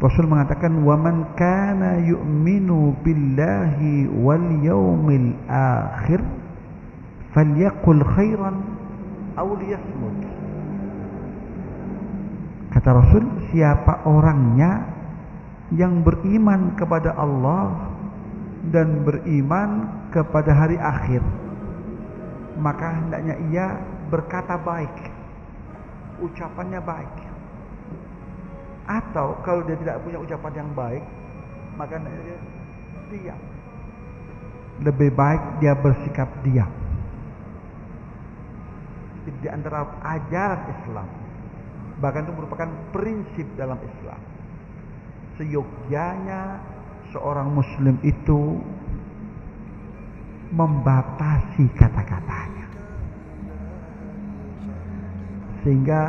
Rasul mengatakan, "Wa man kana yu'minu billahi wal yaumil akhir falyaqul khairan aw liyasmut." Kata Rasul, siapa orangnya yang beriman kepada Allah dan beriman kepada hari akhir, maka hendaknya ia berkata baik, ucapannya baik. Atau kalau dia tidak punya ucapan yang baik, maka hendaknya dia diam. Lebih baik dia bersikap diam. Itu di antara ajaran Islam. Bahkan itu merupakan prinsip dalam Islam. Seyogyanya seorang muslim itu membatasi kata-katanya, sehingga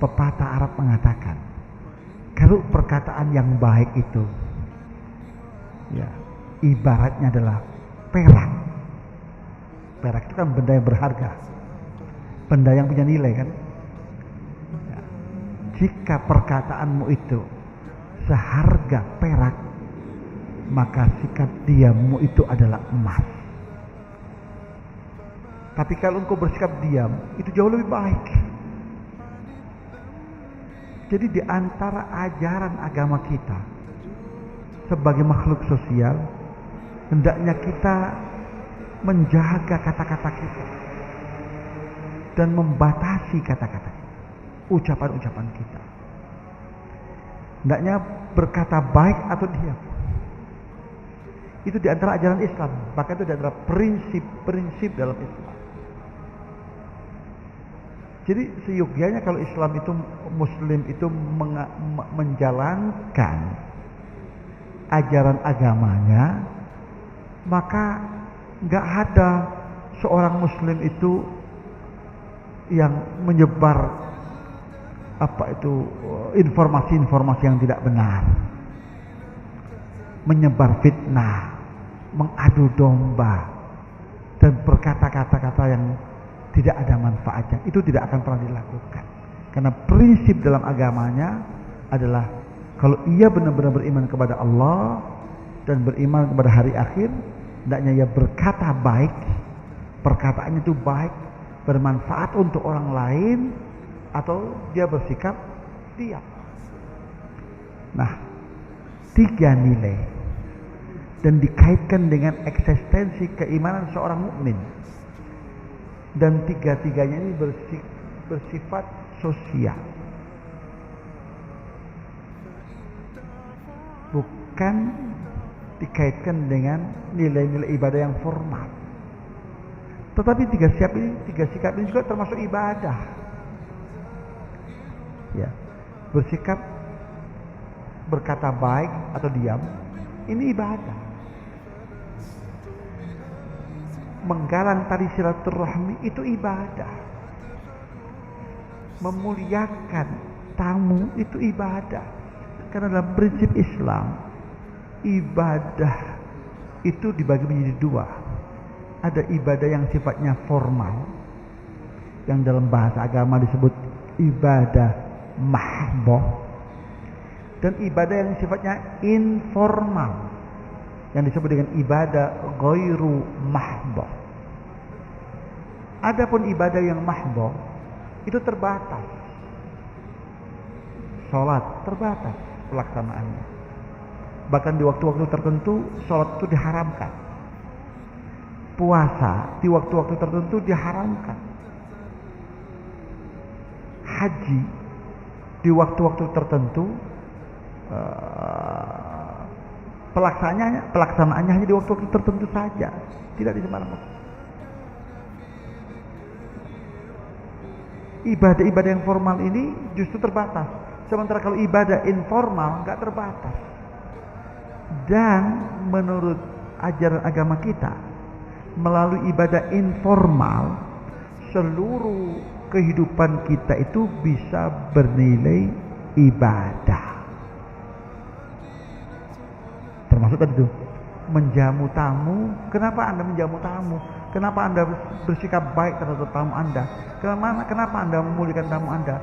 pepatah Arab mengatakan, kalau perkataan yang baik itu ya ibaratnya adalah perak. Perak itu kan benda yang berharga, benda yang punya nilai kan. Ya. Jika perkataanmu itu seharga perak, maka sikap diammu itu adalah emas. Tapi kalau engkau bersikap diam, itu jauh lebih baik. Jadi di antara ajaran agama kita sebagai makhluk sosial, hendaknya kita menjaga kata-kata kita dan membatasi kata-kata kita, ucapan-ucapan kita. Hendaknya berkata baik atau diam. Itu di antara ajaran Islam, bahkan itu di antara prinsip-prinsip dalam Islam. Jadi seyogyanya kalau Islam itu, Muslim itu menjalankan ajaran agamanya, maka nggak ada seorang Muslim itu yang menyebar informasi-informasi yang tidak benar, menyebar fitnah, mengadu domba, dan berkata kata-kata yang tidak ada manfaatnya. Itu tidak akan pernah dilakukan, karena prinsip dalam agamanya adalah kalau ia benar-benar beriman kepada Allah dan beriman kepada hari akhir, hendaknya ia berkata baik, perkataannya itu baik, bermanfaat untuk orang lain, atau dia bersikap diam. Nah, 3 nilai dan dikaitkan dengan eksistensi keimanan seorang mukmin, dan 3-tiganya ini bersifat sosial, bukan dikaitkan dengan nilai-nilai ibadah yang formal. Tetapi 3 sikap ini juga termasuk ibadah. Ya, bersikap, berkata baik atau diam, ini ibadah. Menggalang tali silaturahmi itu ibadah. Memuliakan tamu itu ibadah. Karena dalam prinsip Islam, ibadah itu dibagi menjadi 2. Ada ibadah yang sifatnya formal, yang dalam bahasa agama disebut ibadah mahdhah, dan ibadah yang sifatnya informal, yang disebut dengan ibadah ghairu mahdhah. Adapun ibadah yang mahdhah itu terbatas. Salat terbatas pelaksanaannya. Bahkan di waktu-waktu tertentu salat itu diharamkan. Puasa di waktu-waktu tertentu diharamkan. Haji di waktu-waktu tertentu pelaksanaannya hanya di waktu-waktu tertentu saja, tidak di sembarangan. Ibadah-ibadah yang formal ini justru terbatas, sementara kalau ibadah informal nggak terbatas. Dan menurut ajaran agama kita, melalui ibadah informal, seluruh kehidupan kita itu bisa bernilai ibadah. Termasuk tadi itu menjamu tamu. Kenapa Anda menjamu tamu? Kenapa Anda bersikap baik terhadap tamu Anda? Kenapa Anda memuliakan tamu Anda?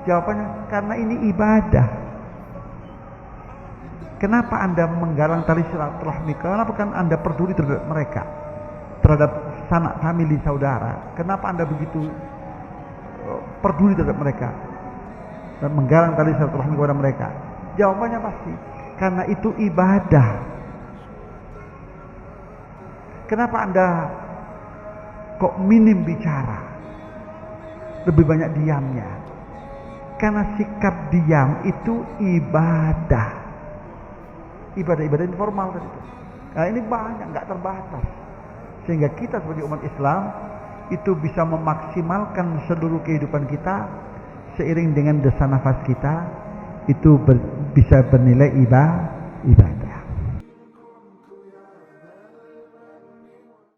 Jawabannya karena ini ibadah. Kenapa Anda menggalang tali silaturahmi? Kenapa kan Anda peduli terhadap mereka, terhadap sanak famili saudara? Kenapa Anda begitu peduli terhadap mereka dan menggalang tali silaturahmi kepada mereka? Jawabannya pasti karena itu ibadah. Kenapa Anda kok minim bicara, lebih banyak diamnya? Karena sikap diam itu ibadah. Ibadah-ibadah informal tadi itu. Nah, ini banyak, nggak terbatas. Sehingga kita sebagai umat Islam itu bisa memaksimalkan seluruh kehidupan kita seiring dengan desa nafas kita itu bisa bernilai ibadah.